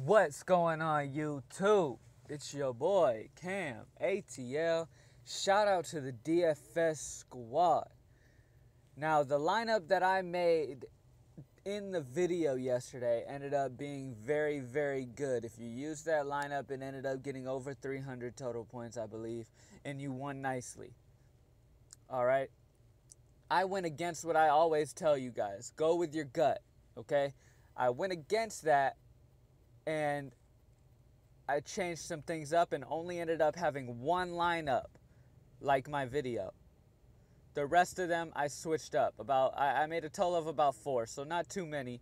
What's going on, YouTube? It's your boy Cam ATL. Shout out to the DFS squad. Now, the lineup that I made in the video yesterday ended up being very, very good. If you used that lineup, it ended up getting over 300 total points, I believe, and you won nicely. All right? I went against what I always tell you guys. Go with your gut, okay? I went against that, and I changed some things up and only ended up having one lineup like my video. The rest of them I switched up. I made a total of about 4, so not too many.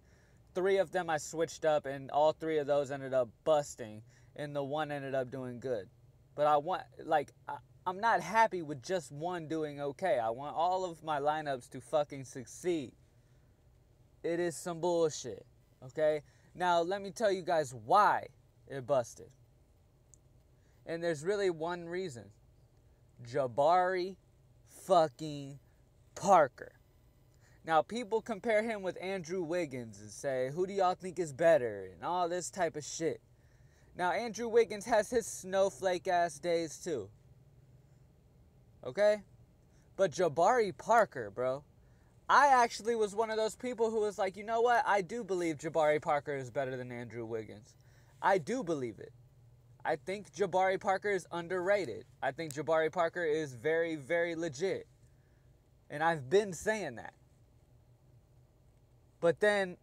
3 of them I switched up, and all 3 of those ended up busting, and the one ended up doing good. But I'm not happy with just one doing okay. I want all of my lineups to fucking succeed. It is some bullshit, okay? Now, let me tell you guys why it busted. And there's really one reason. Jabari fucking Parker. Now, people compare him with Andrew Wiggins and say, who do y'all think is better? And all this type of shit. Now, Andrew Wiggins has his snowflake-ass days, too. Okay? But Jabari Parker, bro. I actually was one of those people who was like, you know what? I do believe Jabari Parker is better than Andrew Wiggins. I do believe it. I think Jabari Parker is underrated. I think Jabari Parker is very, very legit. And I've been saying that. But then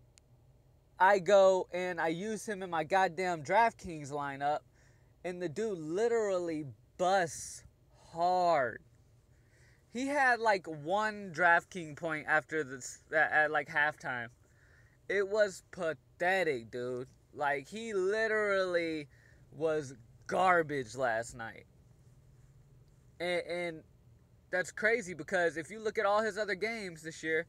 I go and I use him in my goddamn DRAFTKINGS lineup, and the dude literally busts hard. He had like 1 DraftKings point after this at like halftime. It was pathetic, dude. Like, he literally was garbage last night. And that's crazy because if you look at all his other games this year,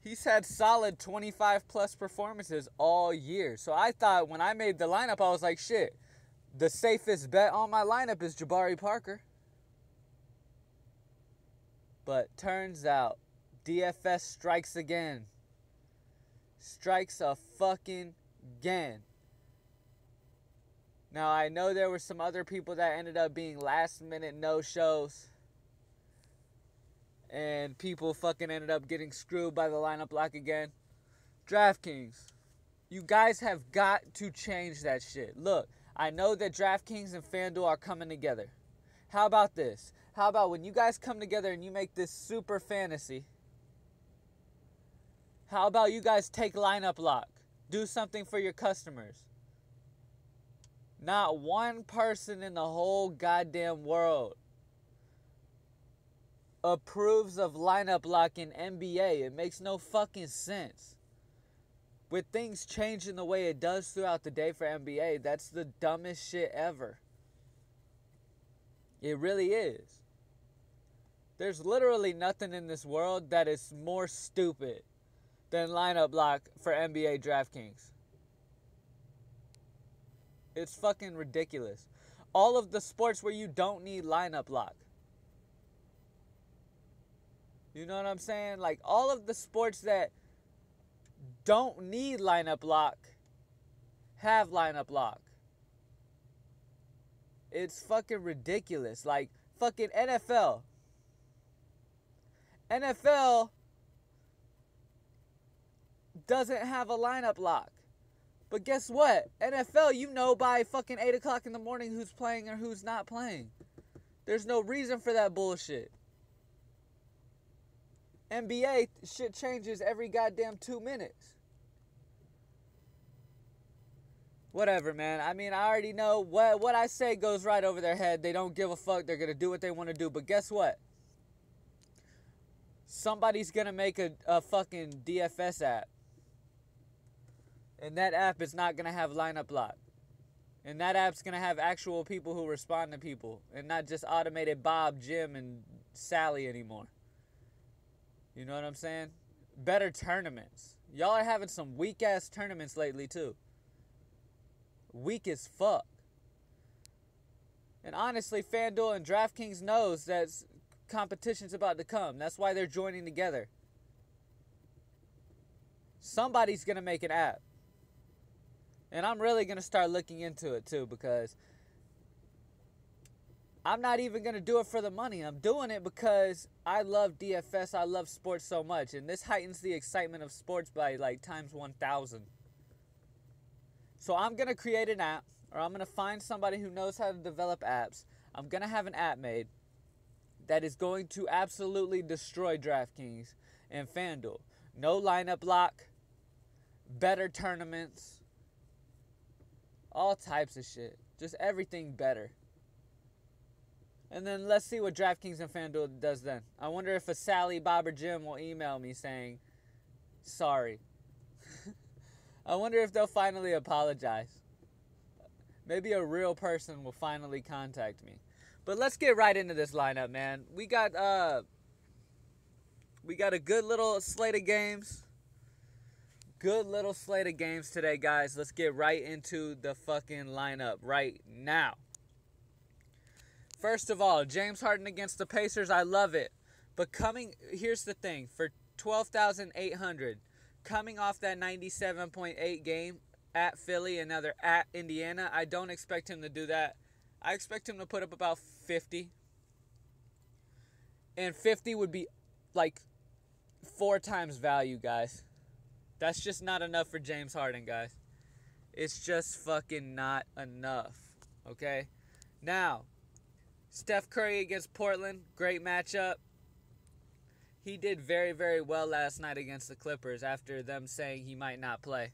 he's had solid 25 plus performances all year. So I thought when I made the lineup, I was like, shit, the safest bet on my lineup is Jabari Parker. But turns out, DFS strikes again. Strikes a fucking again. Now, I know there were some other people that ended up being last minute no-shows. And people fucking ended up getting screwed by the lineup lock again. DraftKings, you guys have got to change that shit. Look, I know that DraftKings and FanDuel are coming together. How about this? How about when you guys come together and you make this super fantasy? How about you guys take lineup lock? Do something for your customers. Not one person in the whole goddamn world approves of lineup lock in NBA. It makes no fucking sense. With things changing the way it does throughout the day for NBA, that's the dumbest shit ever. It really is. There's literally nothing in this world that is more stupid than lineup lock for NBA DraftKings. It's fucking ridiculous. All of the sports where you don't need lineup lock. You know what I'm saying? Like, all of the sports that don't need lineup lock have lineup lock. It's fucking ridiculous. Like, fucking NFL. NFL doesn't have a lineup lock. But guess what? NFL, you know by fucking 8 o'clock in the morning who's playing or who's not playing. There's no reason for that bullshit. NBA, shit changes every goddamn 2 minutes. Whatever, man. I mean, I already know what I say goes right over their head. They don't give a fuck. They're going to do what they want to do. But guess what? Somebody's going to make a fucking DFS app. And that app is not going to have lineup lock. And that app's going to have actual people who respond to people. And not just automated Bob, Jim, and Sally anymore. You know what I'm saying? Better tournaments. Y'all are having some weak-ass tournaments lately, too. Weak as fuck. And honestly, FanDuel and DraftKings knows that competition's about to come. That's why they're joining together. Somebody's going to make an app. And I'm really going to start looking into it too, because I'm not even going to do it for the money. I'm doing it because I love DFS. I love sports so much. And this heightens the excitement of sports by like times 1,000. So I'm going to create an app, or I'm going to find somebody who knows how to develop apps. I'm going to have an app made that is going to absolutely destroy DraftKings and FanDuel. No lineup lock, better tournaments, all types of shit. Just everything better. And then let's see what DraftKings and FanDuel does then. I wonder if a Sally, Bob, or Jim will email me saying, sorry. I wonder if they'll finally apologize. Maybe a real person will finally contact me. But let's get right into this lineup, man. We got a good little slate of games. Good little slate of games today, guys. Let's get right into the fucking lineup right now. First of all, James Harden against the Pacers. I love it. But here's the thing. For 12,800, coming off that 97.8 game at Philly and now they're at Indiana, I don't expect him to do that. I expect him to put up about 50. And 50 would be like 4 times value, guys. That's just not enough for James Harden, guys. It's just fucking not enough. Okay? Now, Steph Curry against Portland. Great matchup. He did very, very well last night against the Clippers after them saying he might not play.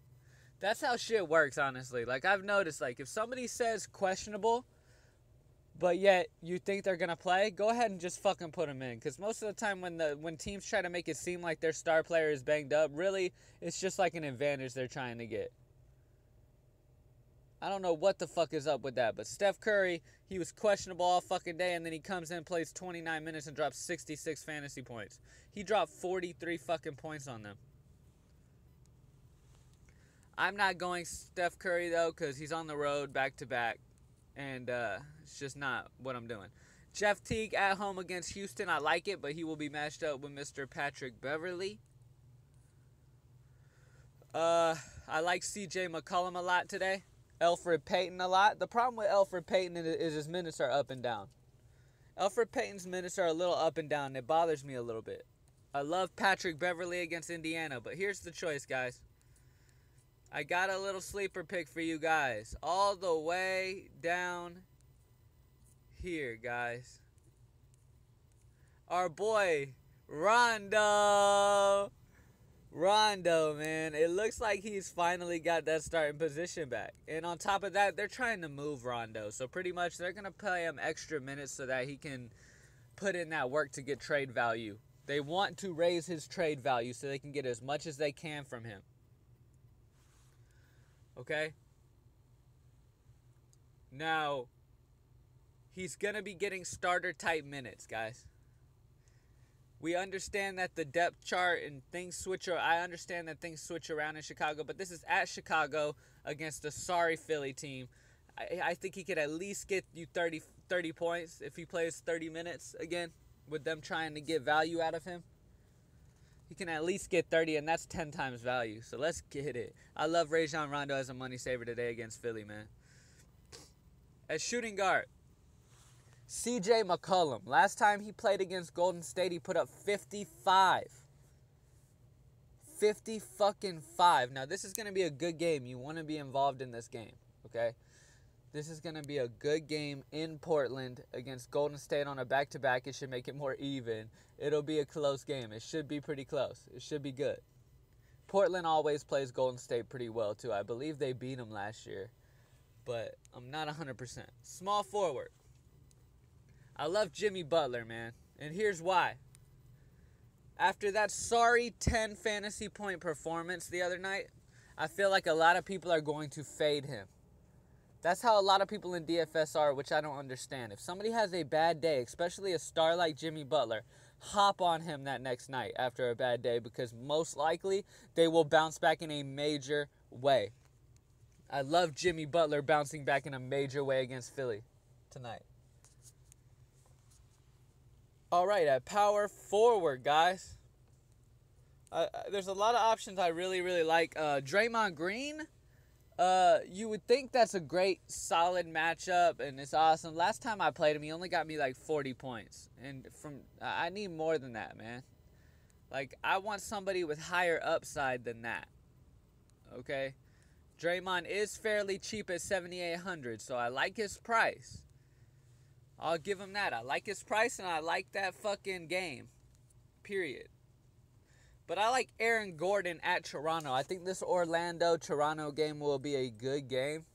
That's how shit works, honestly. Like, I've noticed, like, if somebody says questionable, but yet you think they're going to play, go ahead and just fucking put them in. Because most of the time when teams try to make it seem like their star player is banged up, really, it's just like an advantage they're trying to get. I don't know what the fuck is up with that. But Steph Curry, he was questionable all fucking day, and then he comes in, plays 29 minutes, and drops 66 fantasy points. He dropped 43 fucking points on them. I'm not going Steph Curry, though, because he's on the road back-to-back. And it's just not what I'm doing. Jeff Teague at home against Houston. I like it, but he will be matched up with Mr. Patrick Beverly. I like CJ McCollum a lot today. Elfrid Payton a lot. The problem with Elfrid Payton is his minutes are up and down. Elfrid Payton's minutes are a little up and down. It bothers me a little bit. I love Patrick Beverly against Indiana, but here's the choice, guys. I got a little sleeper pick for you guys. All the way down here, guys. Our boy, Rondo. Rondo, man. It looks like he's finally got that starting position back. And on top of that, they're trying to move Rondo. So pretty much they're going to play him extra minutes so that he can put in that work to get trade value. They want to raise his trade value so they can get as much as they can from him. Okay? Now, he's going to be getting starter-type minutes, guys. We understand that the depth chart and things switch around. I understand that things switch around in Chicago, but this is at Chicago against a sorry Philly team. I think he could at least get you 30 points if he plays 30 minutes again with them trying to get value out of him. He can at least get 30, and that's 10 times value. So let's get it. I love Rajon Rondo as a money saver today against Philly, man. As shooting guard, CJ McCollum. Last time he played against Golden State, he put up 55. 50-fucking-5. Now, this is going to be a good game. You want to be involved in this game, okay? This is going to be a good game in Portland against Golden State on a back-to-back. It should make it more even. It'll be a close game. It should be pretty close. It should be good. Portland always plays Golden State pretty well, too. I believe they beat them last year, but I'm not 100%. Small forward. I love Jimmy Butler, man, and here's why. After that sorry 10 fantasy point performance the other night, I feel like a lot of people are going to fade him. That's how a lot of people in DFS are, which I don't understand. If somebody has a bad day, especially a star like Jimmy Butler, hop on him that next night after a bad day because most likely they will bounce back in a major way. I love Jimmy Butler bouncing back in a major way against Philly tonight. All right, at power forward, guys. There's a lot of options I really, really like. Draymond Green You would think that's a great, solid matchup, and it's awesome. Last time I played him, he only got me like 40 points, and I need more than that, man. Like, I want somebody with higher upside than that. Okay? Draymond is fairly cheap at 7,800, so I like his price. I'll give him that. I like his price, and I like that fucking game. Period. But I like Aaron Gordon at Toronto. I think this Orlando-Toronto game will be a good game.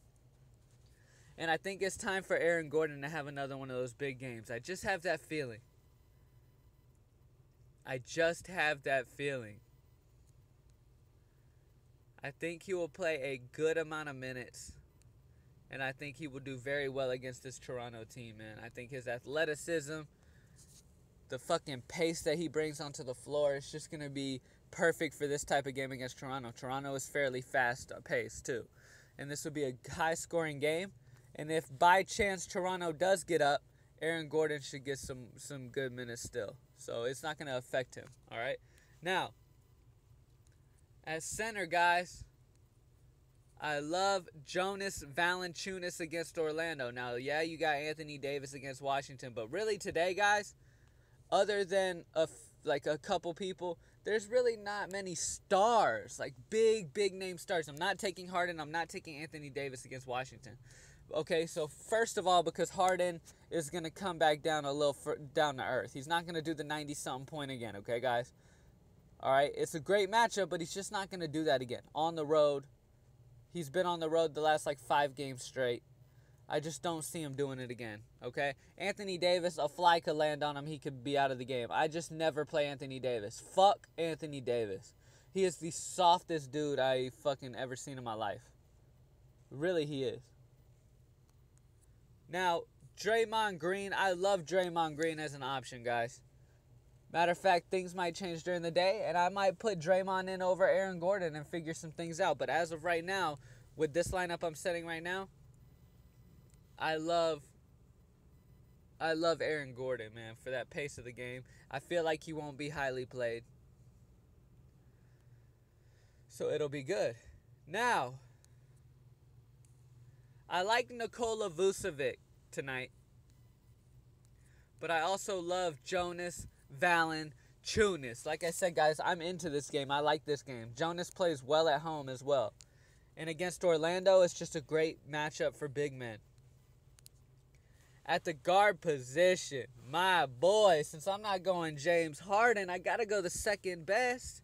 And I think it's time for Aaron Gordon to have another one of those big games. I just have that feeling. I just have that feeling. I think he will play a good amount of minutes. And I think he will do very well against this Toronto team, man. I think his athleticism, the fucking pace that he brings onto the floor, is just going to be perfect for this type of game against Toronto. Toronto is fairly fast paced, too. And this will be a high-scoring game. And if by chance Toronto does get up, Aaron Gordon should get some good minutes still. So it's not going to affect him, all right? Now, as center, guys, I love Jonas Valanciunas against Orlando. Now, yeah, you got Anthony Davis against Washington. But really today, guys, other than a couple people, there's really not many stars, like big name stars. I'm not taking Harden. I'm not taking Anthony Davis against Washington. Okay, so first of all, because Harden is going to come back down a little down to earth. He's not going to do the 90-something point again, okay, guys? All right, it's a great matchup, but he's just not going to do that again. On the road. He's been on the road the last, 5 games straight. I just don't see him doing it again, okay? Anthony Davis, a fly could land on him. He could be out of the game. I just never play Anthony Davis. Fuck Anthony Davis. He is the softest dude I fucking ever seen in my life. Really, he is. Now, Draymond Green. I love Draymond Green as an option, guys. Matter of fact, things might change during the day, and I might put Draymond in over Aaron Gordon and figure some things out. But as of right now, with this lineup I'm setting right now, I love Aaron Gordon, man, for that pace of the game. I feel like he won't be highly played. So it'll be good. Now, I like Nikola Vucevic tonight. But I also love Jonas Valanciunas. Like I said, guys, I'm into this game. I like this game. Jonas plays well at home as well. And against Orlando, it's just a great matchup for big men. At the guard position, my boy, since I'm not going James Harden, I got to go the second best.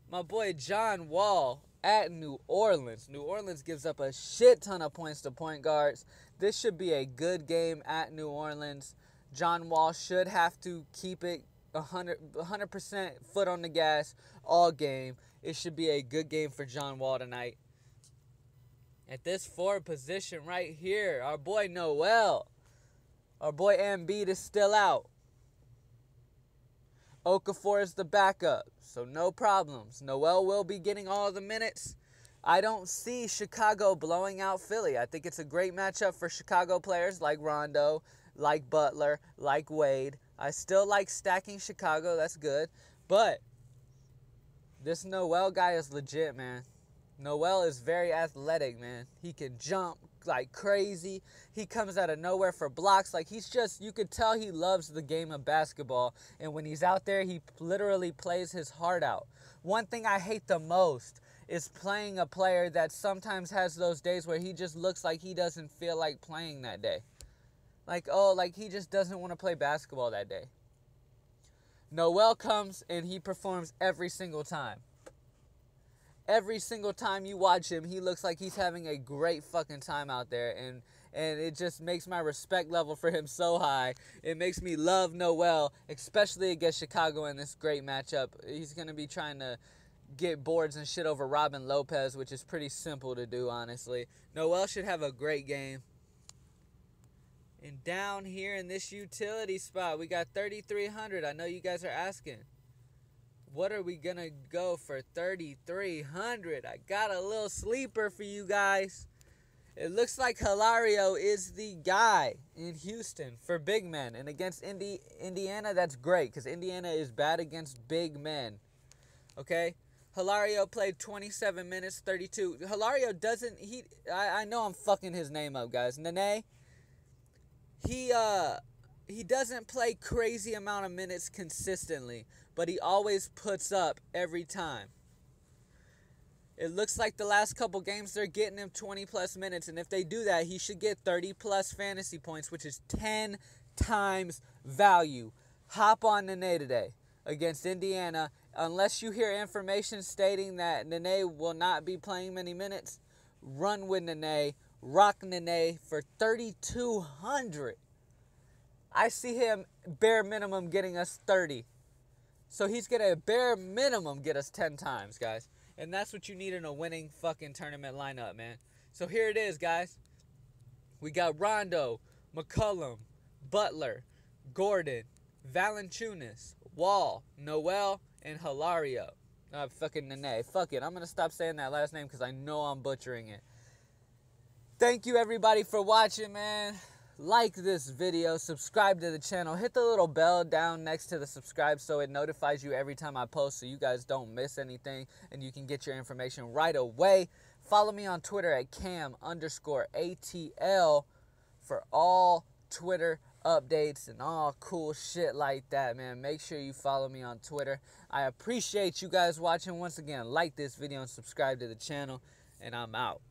My boy John Wall at New Orleans. New Orleans gives up a shit ton of points to point guards. This should be a good game at New Orleans. John Wall should have to keep it 100% foot on the gas all game. It should be a good game for John Wall tonight. At this forward position right here, our boy Noel. Our boy Embiid is still out. Okafor is the backup, so no problems. Noel will be getting all the minutes. I don't see Chicago blowing out Philly. I think it's a great matchup for Chicago players like Rondo, like Butler, like Wade. I still like stacking Chicago. That's good. But this Noel guy is legit, man. Noel is very athletic, man. He can jump like crazy. He comes out of nowhere for blocks. Like, he's just, you could tell he loves the game of basketball. And when he's out there, he literally plays his heart out. One thing I hate the most is playing a player that sometimes has those days where he just looks like he doesn't feel like playing that day. Like, oh, like he just doesn't want to play basketball that day. Noel comes and he performs every single time. Every single time you watch him, he looks like he's having a great fucking time out there. And it just makes my respect level for him so high. It makes me love Noel, especially against Chicago in this great matchup. He's going to be trying to get boards and shit over Robin Lopez, which is pretty simple to do, honestly. Noel should have a great game. And down here in this utility spot, we got 3,300. I know you guys are asking, what are we going to go for 3,300? I got a little sleeper for you guys. It looks like Hilario is the guy in Houston for big men. And against Indiana, that's great, because Indiana is bad against big men. Okay? Hilario played 27 minutes, 32. Hilario doesn't, I know I'm fucking his name up, guys. Nene, he doesn't play crazy amount of minutes consistently, but he always puts up every time. It looks like the last couple games they're getting him 20 plus minutes, and if they do that, he should get 30 plus fantasy points, which is 10 times value. Hop on Nene today against Indiana. Unless you hear information stating that Nene will not be playing many minutes, run with Nene, rock Nene for 3,200. I see him bare minimum getting us 30. So he's going to bare minimum get us 10 times, guys. And that's what you need in a winning fucking tournament lineup, man. So here it is, guys. We got Rondo, McCollum, Butler, Gordon, Valanciunas, Wall, Noel, and Hilario. Fucking Nene. Fuck it. I'm going to stop saying that last name because I know I'm butchering it. Thank you, everybody, for watching, man. Like this video, subscribe to the channel, hit the little bell down next to the subscribe so it notifies you every time I post so you guys don't miss anything and you can get your information right away. Follow me on Twitter at cam_ATL for all Twitter updates and all cool shit like that, man. Make sure you follow me on Twitter. I appreciate you guys watching. Once again, like this video and subscribe to the channel, and I'm out.